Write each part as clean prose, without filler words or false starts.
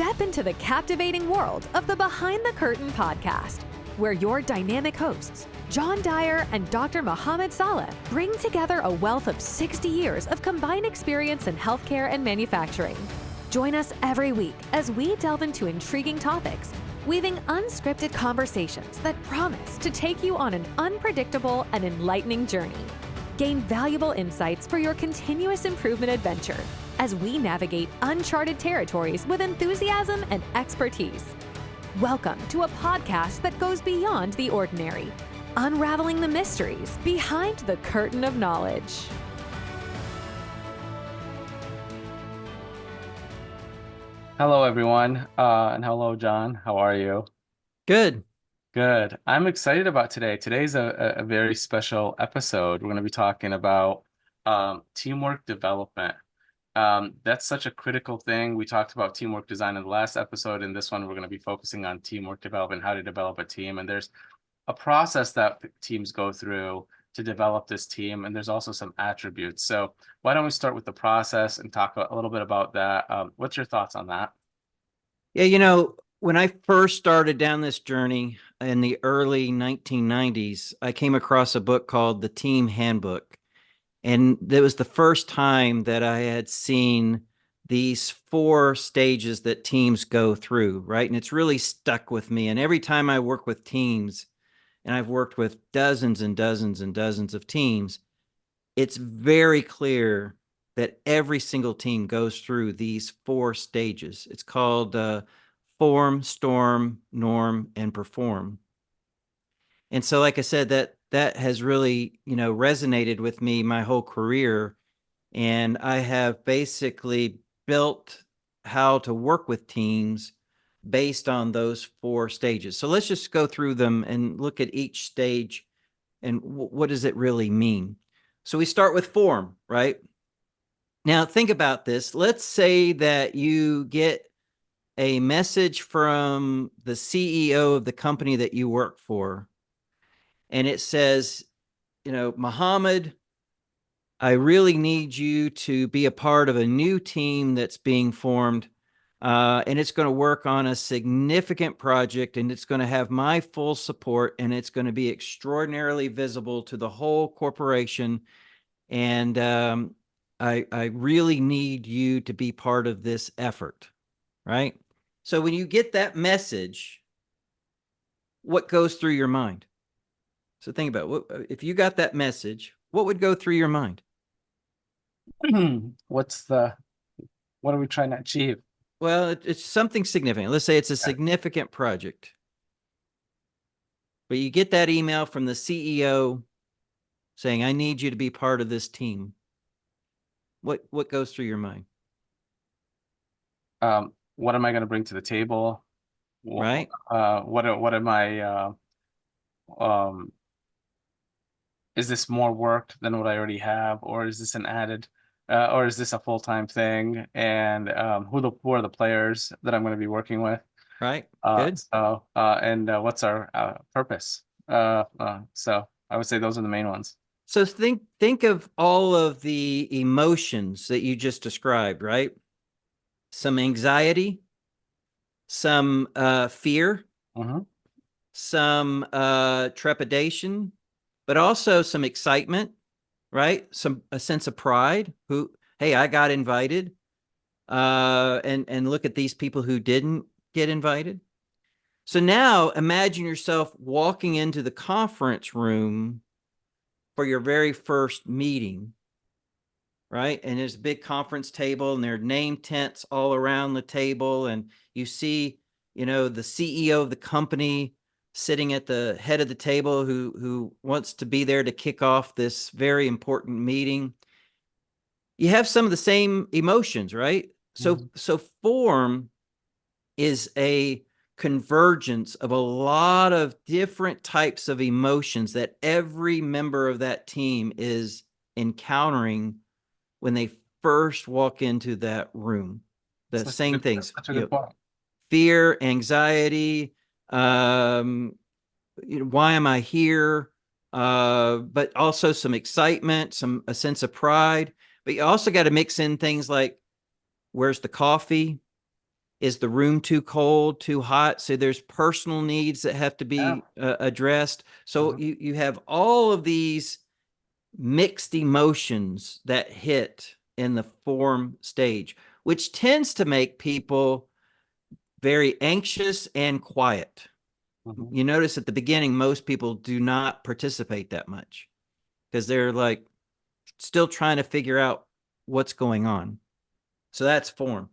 Step into the captivating world of the Behind the Curtain podcast, where your dynamic hosts, John Dyer and Dr. Mohamed Saleh, bring together a wealth of 60 years of combined experience in healthcare and manufacturing. Join us every week as we delve into intriguing topics, weaving unscripted conversations that promise to take you on an unpredictable and enlightening journey. Gain valuable insights for your continuous improvement adventure as we navigate uncharted territories with enthusiasm and expertise. Welcome to a podcast that goes beyond the ordinary, unraveling the mysteries behind the curtain of knowledge. Hello, everyone, and hello, John. How are you? Good. Good. I'm excited about today. Today's a very special episode. We're going to be talking about teamwork development. That's such a critical thing. We talked about teamwork design in the last episode. In this one, we're going to be focusing on teamwork development, how to develop a team. And there's a process that teams go through to develop this team. And there's also some attributes. So why don't we start with the process and talk a little bit about that? What's your thoughts on that? Yeah, when I first started down this journey in the early 1990s, I came across a book called The Team Handbook. And that was the first time that I had seen these 4 stages that teams go through, right? And it's really stuck with me. And every time I work with teams, and I've worked with dozens and dozens and dozens of teams, it's very clear that every single team goes through these 4 stages. It's called form, storm, norm, and perform. And so, like I said, that has really, resonated with me my whole career. And I have basically built how to work with teams based on those 4 stages. So let's just go through them and look at each stage and what does it really mean? So we start with form, right? Now, think about this. Let's say that you get a message from the CEO of the company that you work for, and it says, Mohamed, I really need you to be a part of a new team that's being formed, and it's going to work on a significant project, and it's going to have my full support, and it's going to be extraordinarily visible to the whole corporation, and I really need you to be part of this effort, right? So when you get that message, what goes through your mind? So think about if you got that message, what would go through your mind? What are we trying to achieve? Well, it's something significant. Let's say it's a significant project. But you get that email from the CEO saying, I need you to be part of this team. What goes through your mind? What am I going to bring to the table? Right. What am I is this more work than what I already have, or is this an added, or is this a full-time thing? And who are the players that I'm going to be working with? Right. Good. So and what's our purpose? So I would say those are the main ones. So think of all of the emotions that you just described, right? Some anxiety, some fear, some trepidation, but also some excitement, right? A sense of pride. Hey, I got invited, and look at these people who didn't get invited. So now imagine yourself walking into the conference room for your very first meeting, right? And there's a big conference table, and there are name tents all around the table, and you see, the CEO of the company sitting at the head of the table who wants to be there to kick off this very important meeting. You have some of the same emotions, right? So form is a convergence of a lot of different types of emotions that every member of that team is encountering when they first walk into that room. The same things. That's a good point. Fear, anxiety, why am I here? But also some excitement, a sense of pride. But you also got to mix in things like, where's the coffee? Is the room too cold, too hot? So there's personal needs that have to Yeah. be addressed. So you have all of these mixed emotions that hit in the form stage, which tends to make people very anxious and quiet. You notice at the beginning, most people do not participate that much because they're like still trying to figure out what's going on. So that's form.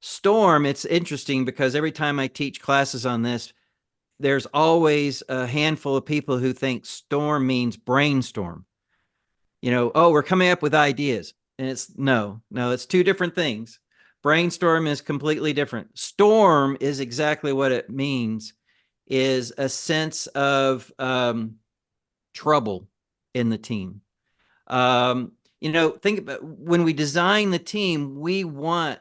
Storm, it's interesting because every time I teach classes on this, there's always a handful of people who think storm means brainstorm. Oh, we're coming up with ideas. And it's no, it's two different things. Brainstorm is completely different. Storm is exactly what it means, is a sense of trouble in the team. Think about when we design the team, we want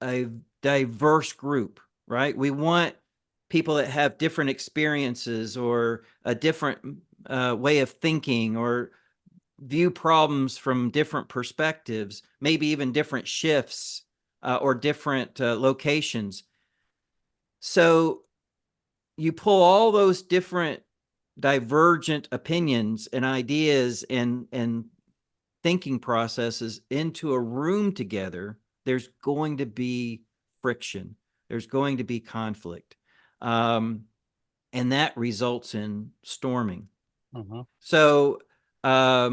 a diverse group, right? We want people that have different experiences or a different way of thinking or view problems from different perspectives, maybe even different shifts or different locations. So you pull all those different divergent opinions and ideas and thinking processes into a room together, there's going to be friction. There's going to be conflict. And that results in storming. So a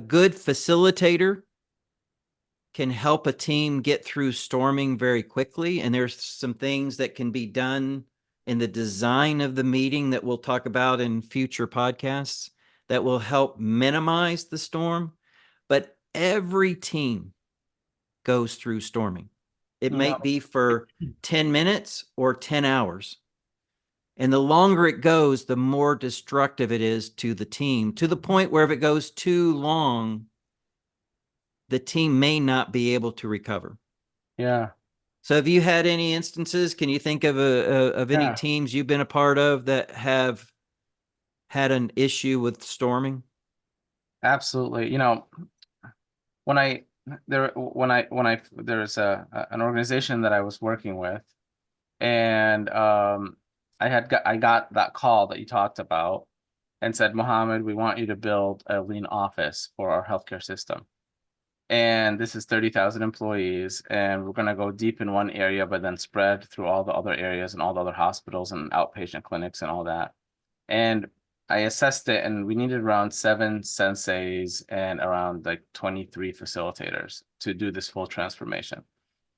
good facilitator can help a team get through storming very quickly. And there's some things that can be done in the design of the meeting that we'll talk about in future podcasts that will help minimize the storm. But every team goes through storming. It might be for 10 minutes or 10 hours. And the longer it goes, the more destructive it is to the team, to the point where if it goes too long, the team may not be able to recover. Yeah. So have you had any instances? Can you think of any teams you've been a part of that have had an issue with storming? Absolutely. There's an organization that I was working with, and I got that call that you talked about and said, Mohammed, we want you to build a lean office for our healthcare system. And this is 30,000 employees, and we're going to go deep in one area, but then spread through all the other areas and all the other hospitals and outpatient clinics and all that. And I assessed it, and we needed around 7 senseis and around like 23 facilitators to do this full transformation.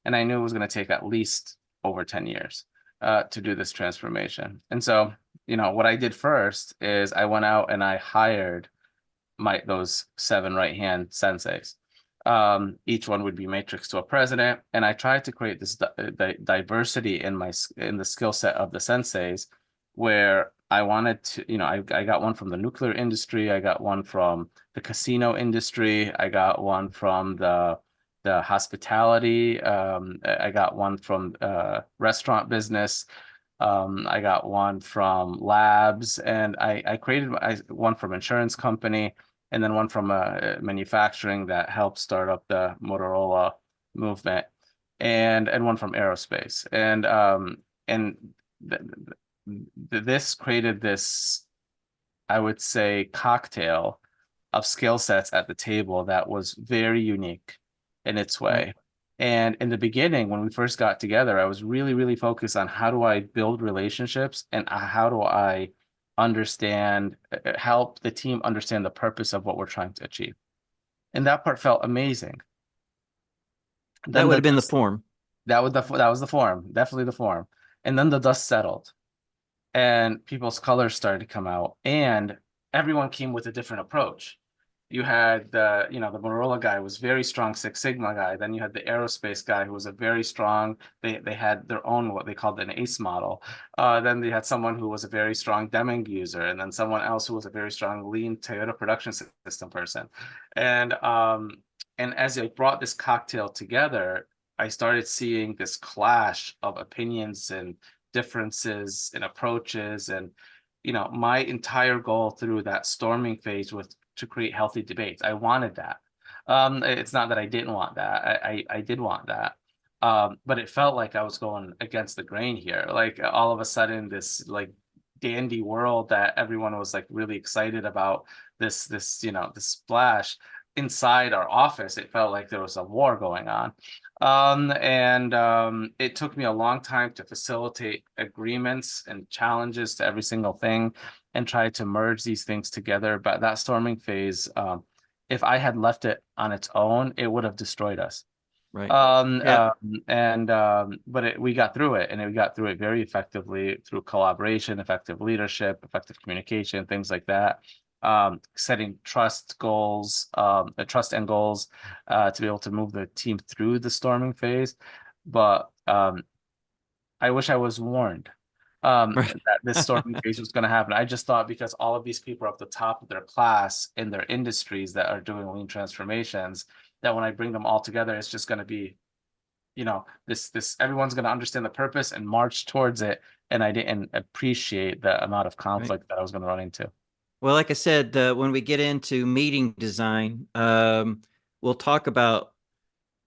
And I knew it was going to take at least over 10 years to do this transformation. And so, what I did first is I went out and I hired those 7 right-hand senseis. Each one would be matrix to a president, and I tried to create this diversity in the skill set of the senseis, where I wanted to, I got one from the nuclear industry, I got one from the casino industry, I got one from the hospitality, I got one from restaurant business, I got one from labs, and I created one from insurance company, and then one from manufacturing that helped start up the Motorola movement, and one from aerospace, and this created this, I would say, cocktail of skill sets at the table that was very unique in its way. And in the beginning, when we first got together, I was really, really focused on how do I build relationships and how do I help the team understand the purpose of what we're trying to achieve. And that part felt amazing. That would have been the form. That was the form, definitely the form. And then the dust settled and people's colors started to come out, and everyone came with a different approach. You had the Motorola guy was very strong Six Sigma guy. Then you had the aerospace guy who was a very strong, they had their own, what they called an ACE model. Then they had someone who was a very strong Deming user, and then someone else who was a very strong lean Toyota production system person. And as I brought this cocktail together, I started seeing this clash of opinions and differences in approaches. And my entire goal through that storming phase was to create healthy debates. I wanted that. It's not that I didn't want that. I did want that. But it felt like I was going against the grain here. Like all of a sudden, this like dandy world that everyone was like really excited about, this this splash inside our office, it felt like there was a war going on. And it took me a long time to facilitate agreements and challenges to every single thing and try to merge these things together. But that storming phase, if I had left it on its own, it would have destroyed us. Right. Yeah. We got through it, and we got through it very effectively through collaboration, effective leadership, effective communication, things like that. Setting trust goals, trust and goals, to be able to move the team through the storming phase. But I wish I was warned Right. that this storming phase was going to happen. I just thought because all of these people are up the top of their class in their industries that are doing lean transformations, that when I bring them all together, it's just going to be, this everyone's going to understand the purpose and march towards it. And I didn't appreciate the amount of Right. conflict that I was going to run into. Well, like I said, when we get into meeting design, we'll talk about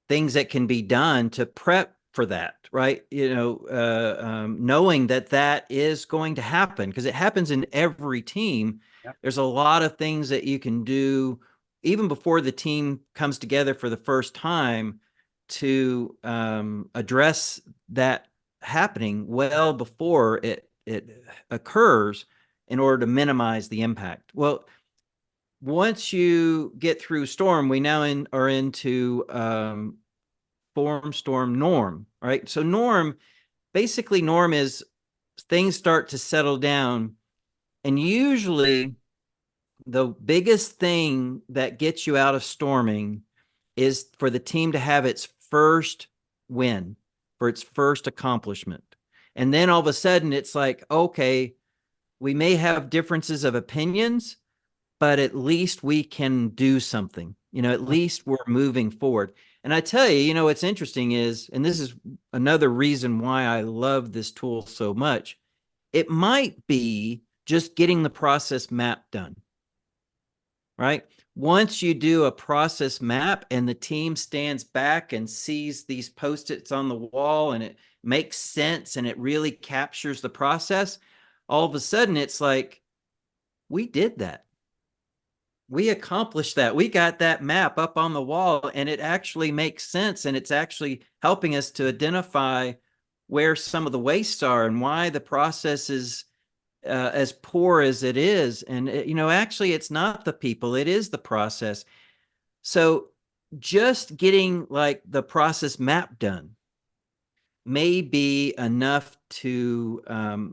things that can be done to prep for that, right? Knowing that that is going to happen because it happens in every team. Yep. There's a lot of things that you can do even before the team comes together for the first time to address that happening well before it occurs in order to minimize the impact. Well, once you get through storm, we now are into form, storm, norm, right? So norm is things start to settle down. And usually the biggest thing that gets you out of storming is for the team to have its first win, for its first accomplishment. And then all of a sudden it's like, okay, we may have differences of opinions, but at least we can do something. At least we're moving forward. And I tell you, what's interesting is, and this is another reason why I love this tool so much, it might be just getting the process map done, right? Once you do a process map and the team stands back and sees these Post-its on the wall and it makes sense and it really captures the process, all of a sudden it's like, we did that. We accomplished that. We got that map up on the wall and it actually makes sense. And it's actually helping us to identify where some of the wastes are and why the process is as poor as it is. And, actually it's not the people, it is the process. So just getting like the process map done may be enough to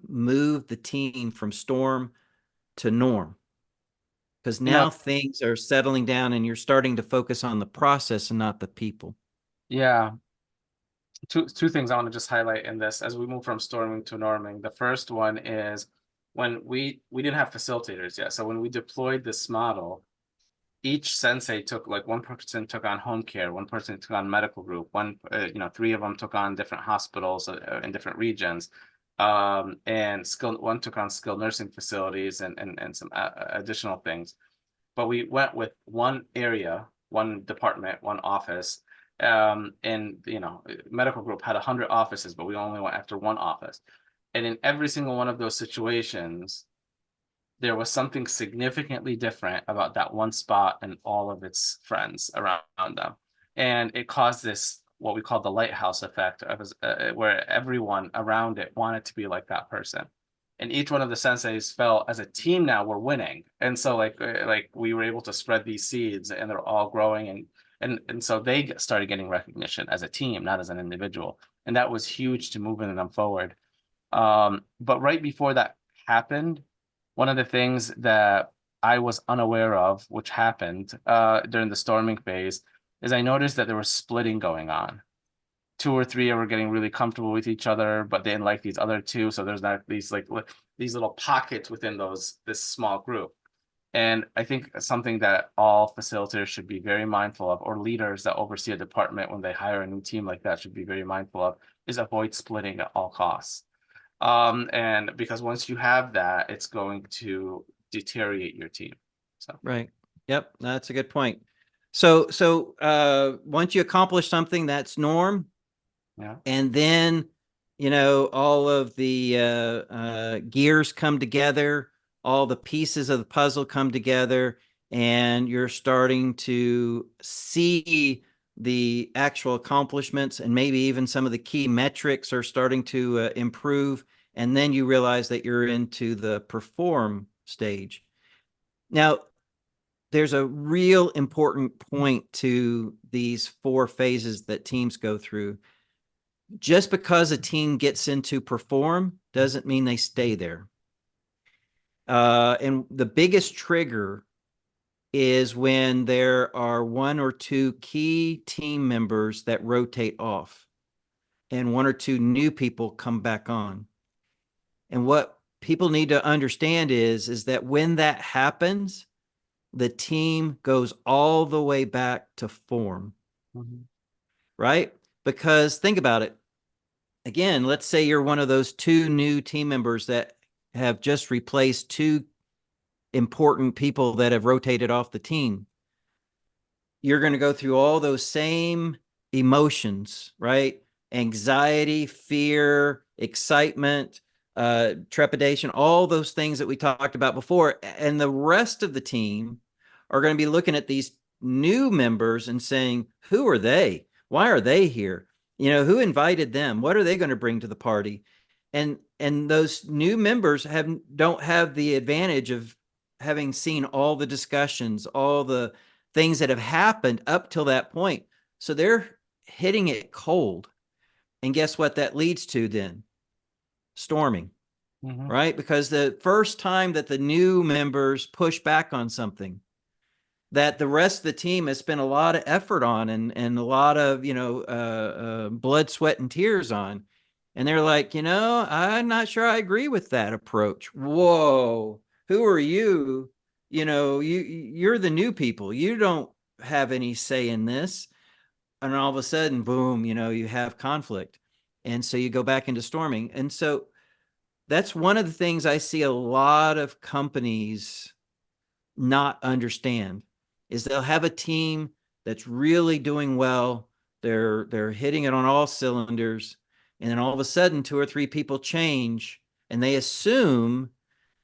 move the team from storm to norm. Because now things are settling down and you're starting to focus on the process and not the people. Yeah. Two things I want to just highlight in this as we move from storming to norming. The first one is when we didn't have facilitators yet. So when we deployed this model, each sensei took, like, one person took on home care, one person took on medical group, three of them took on different hospitals in different regions, and one took on skilled nursing facilities and some additional things. But we went with one area, one department, one office. And medical group had 100 offices, but we only went after one office. And in every single one of those situations, there was something significantly different about that one spot and all of its friends around them. And it caused this, what we call the lighthouse effect, where everyone around it wanted to be like that person. And each one of the senseis felt, as a team now, we're winning. And so like we were able to spread these seeds and they're all growing. And so they started getting recognition as a team, not as an individual. And that was huge to moving them forward. But right before that happened, one of the things that I was unaware of, which happened during the storming phase, is I noticed that there was splitting going on. 2 or 3 were getting really comfortable with each other, but they didn't like these other 2. So there's not these these little pockets within this small group. And I think something that all facilitators should be very mindful of, or leaders that oversee a department when they hire a new team like that should be very mindful of, is avoid splitting at all costs. And because once you have that, it's going to deteriorate your team. So right. Yep, that's a good point. So once you accomplish something, that's norm. Yeah. And then, all of the gears come together, all the pieces of the puzzle come together, and you're starting to see the actual accomplishments, and maybe even some of the key metrics are starting to improve. And then you realize that you're into the perform stage. Now, there's a real important point to these 4 phases that teams go through. Just because a team gets into perform doesn't mean they stay there. And the biggest trigger is when there are 1 or 2 key team members that rotate off and 1 or 2 new people come back on. And what people need to understand is that when that happens, the team goes all the way back to form, right? Because think about it. Again, let's say you're one of those 2 new team members that have just replaced 2 important people that have rotated off the team. You're going to go through all those same emotions, right? Anxiety, fear, excitement, trepidation, all those things that we talked about before. And the rest of the team are going to be looking at these new members and saying, who are they? Why are they here? Who invited them? What are they going to bring to the party? And those new members don't have the advantage of having seen all the discussions, all the things that have happened up till that point. So they're hitting it cold. And guess what that leads to then? Storming, right? Because the first time that the new members push back on something that the rest of the team has spent a lot of effort on and a lot of, blood, sweat, and tears on. And they're like, I'm not sure I agree with that approach. Whoa, who are you? You're the new people. You don't have any say in this. And all of a sudden, boom, you have conflict. And so you go back into storming. And so that's one of the things I see a lot of companies not understand is they'll have a team that's really doing well. They're hitting it on all cylinders. And then all of a sudden 2 or 3 people change and they assume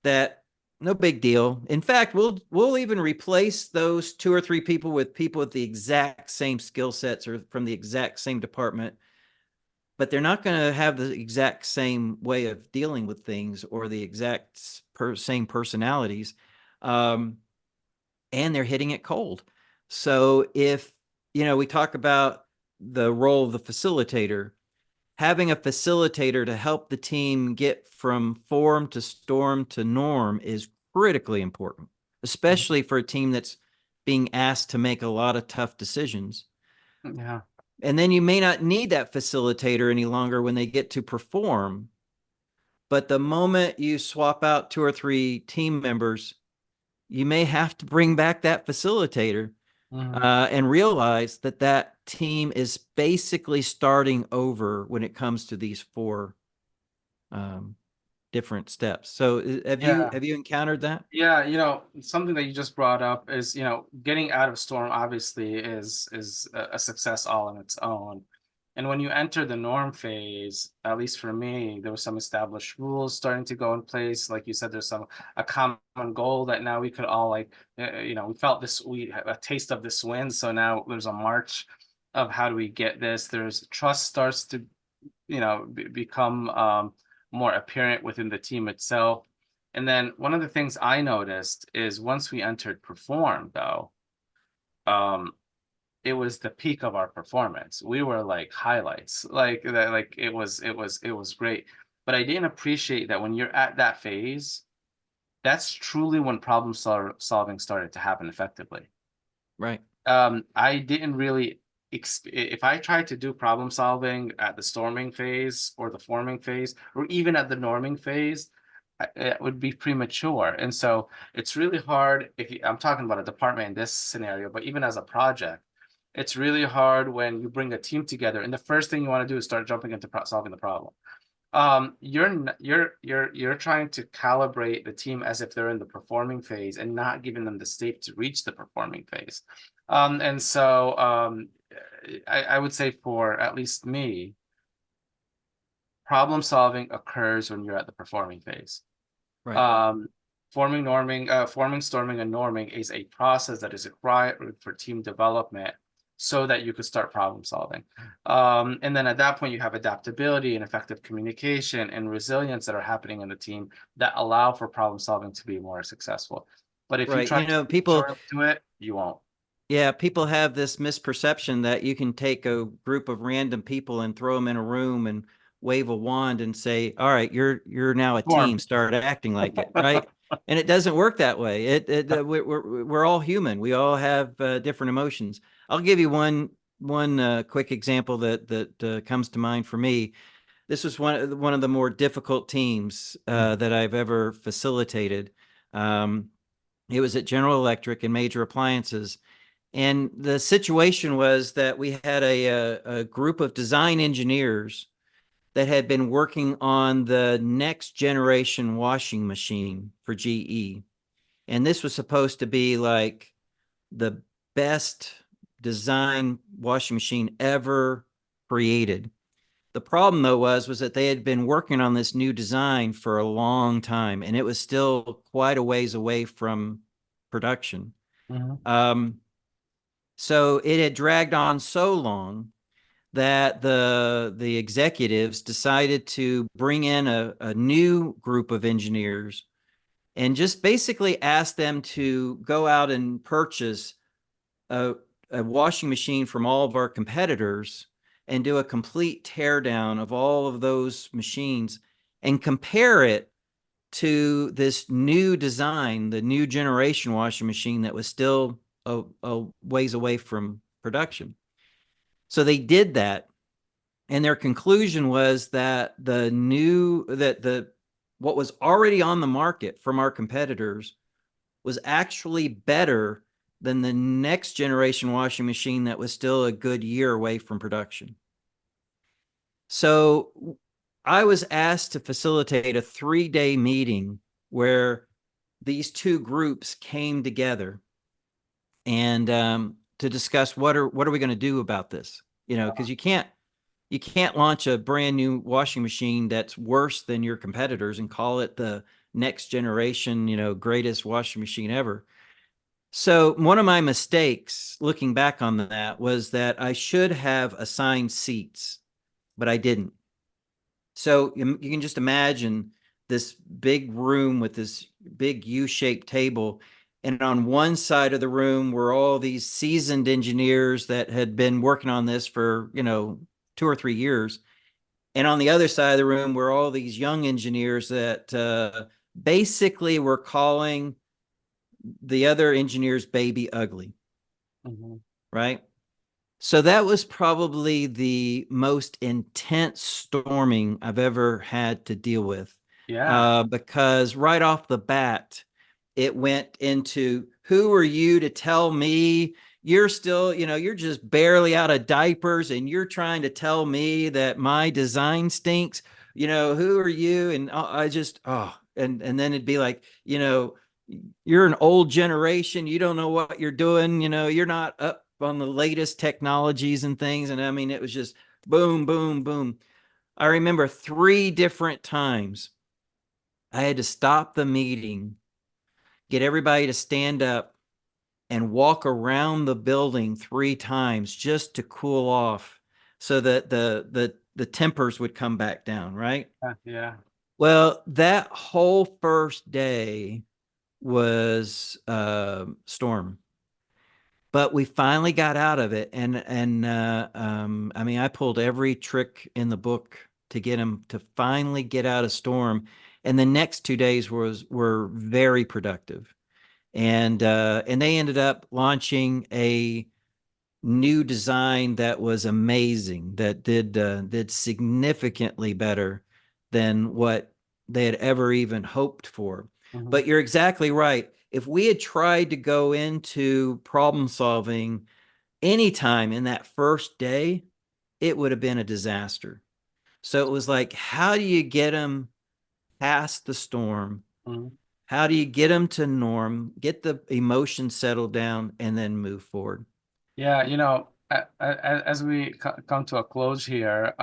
that no big deal. In fact, we'll even replace those 2 or 3 people with the exact same skill sets or from the exact same department, but they're not going to have the exact same way of dealing with things or the exact same personalities. And they're hitting it cold. So if, we talk about the role of the facilitator, having a facilitator to help the team get from form to storm to norm is critically important, especially for a team that's being asked to make a lot of tough decisions. Yeah. And then you may not need that facilitator any longer when they get to perform. But the moment you swap out 2 or 3 team members, you may have to bring back that facilitator and realize that team is basically starting over when it comes to these 4 different steps. So have you encountered that? Yeah, something that you just brought up is, getting out of storm obviously is a success all on its own. And when you enter the norm phase, at least for me, there were some established rules starting to go in place. Like you said, there's a common goal that now we could all we felt a taste of this win. So now there's a march of how do we get this. There's trust starts to, become more apparent within the team itself. And then one of the things I noticed is once we entered perform, though, it was the peak of our performance. We were like highlights, like that, like it was great. But I didn't appreciate that when you're at that phase, that's truly when solving started to happen effectively. Right. I didn't really if I tried to do problem solving at the storming phase or the forming phase, or even at the norming phase, it would be premature. And so it's really hard I'm talking about a department in this scenario, but even as a project, it's really hard when you bring a team together and the first thing you want to do is start jumping into solving the problem. You're trying to calibrate the team as if they're in the performing phase and not giving them the state to reach the performing phase. And so I would say for at least me, problem solving occurs when you're at the performing phase. Right. Forming, storming, and norming is a process that is required for team development so that you could start problem solving. And then at that point, you have adaptability and effective communication and resilience that are happening in the team that allow for problem solving to be more successful. But if you Right. try You know, to people, do it, you won't. yeah, people have this misperception that you can take a group of random people and throw them in a room and wave a wand and say, "All right, you're now a Form. team. Start acting like it." Right? And it doesn't work that way. We're all human. We all have different emotions. I'll give you one quick example that comes to mind for me. This was one of the more difficult teams that I've ever facilitated. It was at General Electric and Major Appliances. And the situation was that we had a group of design engineers that had been working on the next generation washing machine for GE. And this was supposed to be like the best design washing machine ever created. The problem though was that they had been working on this new design for a long time, and it was still quite a ways away from production. So it had dragged on so long that the executives decided to bring in a new group of engineers and just basically ask them to go out and purchase a, a washing machine from all of our competitors and do a complete teardown of all of those machines and compare it to this new design, the new generation washing machine that was still a ways away from production. So they did that, and their conclusion was that what was already on the market from our competitors was actually better than the next generation washing machine that was still a good year away from production. So I was asked to facilitate a 3-day meeting where these two groups came together and to discuss what are we going to do about this, because you can't launch a brand new washing machine that's worse than your competitors and call it the next generation, greatest washing machine ever. So one of my mistakes looking back on that was that I should have assigned seats, but I didn't. So you can just imagine this big room with this big U-shaped table. And on one side of the room were all these seasoned engineers that had been working on this for, 2 or 3 years. And on the other side of the room were all these young engineers that basically were calling the other engineers baby ugly. Right? So that was probably the most intense storming I've ever had to deal with. Yeah. Because right off the bat, it went into, who are you to tell me you're still, you're just barely out of diapers and you're trying to tell me that my design stinks? Who are you? And I just, and then it'd be like, you're an old generation. You don't know what you're doing. You're not up on the latest technologies and things. And I mean, it was just boom, boom, boom. I remember 3 different times I had to stop the meeting, get everybody to stand up and walk around the building 3 times just to cool off so that the tempers would come back down, right? Yeah. Well, that whole first day was storm, but we finally got out of it. And I mean, I pulled every trick in the book to get him to finally get out of storm. And the next 2 days were very productive. And they ended up launching a new design that was amazing, that did significantly better than what they had ever even hoped for. But you're exactly right. If we had tried to go into problem solving anytime in that first day, it would have been a disaster. So it was like, how do you get them past the storm? How do you get them to norm, get the emotion settled down, and then move forward? Yeah, as we come to a close here,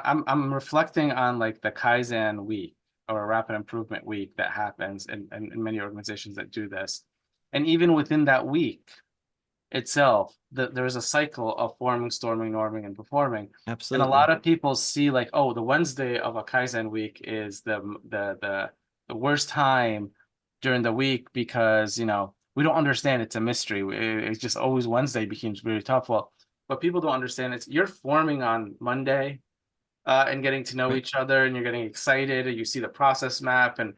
I'm reflecting on like the Kaizen week or a rapid improvement week that happens in many organizations that do this. And even within that week itself, there's a cycle of forming, storming, norming, and performing. Absolutely. And a lot of people see like, oh, the Wednesday of a Kaizen week is the worst time during the week because, you know, we don't understand, it's a mystery. It's just always Wednesday becomes really tough. Well, but people don't understand you're forming on Monday and getting to know Right. each other, and you're getting excited, and you see the process map, and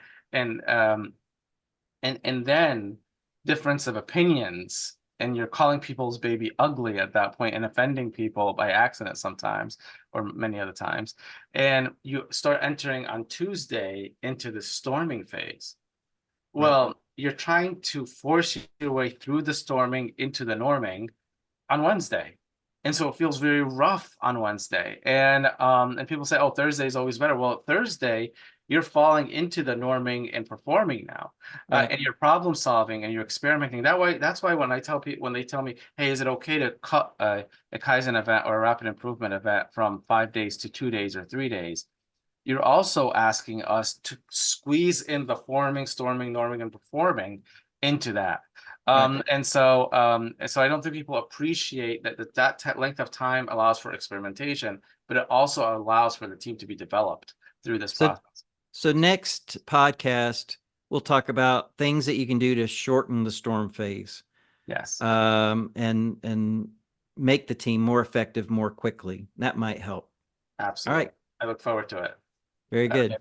then difference of opinions, and you're calling people's baby ugly at that point and offending people by accident sometimes, or many other times, and you start entering on Tuesday into the storming phase. Well, you're trying to force your way through the storming into the norming on Wednesday. And so it feels very rough on Wednesday. And people say, oh, Thursday is always better. Well, Thursday, you're falling into the norming and performing now. Right. And you're problem solving and you're experimenting. That's why when they tell me, hey, is it okay to cut a Kaizen event or a rapid improvement event from 5 days to 2 days or 3 days? You're also asking us to squeeze in the forming, storming, norming, and performing into that. And so I don't think people appreciate that length of time allows for experimentation, but it also allows for the team to be developed through this process. So next podcast, we'll talk about things that you can do to shorten the storm phase. Yes. And make the team more effective more quickly. That might help. Absolutely. All right. I look forward to it. Very good.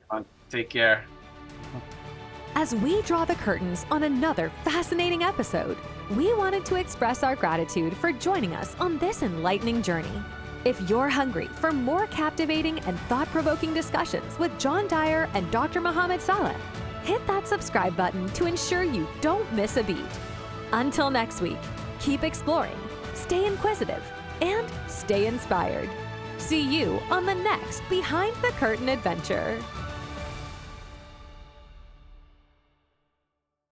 Take care. As we draw the curtains on another fascinating episode, we wanted to express our gratitude for joining us on this enlightening journey. If you're hungry for more captivating and thought-provoking discussions with John Dyer and Dr. Mohamed Saleh, hit that subscribe button to ensure you don't miss a beat. Until next week, keep exploring, stay inquisitive, and stay inspired. See you on the next Behind the Curtain adventure.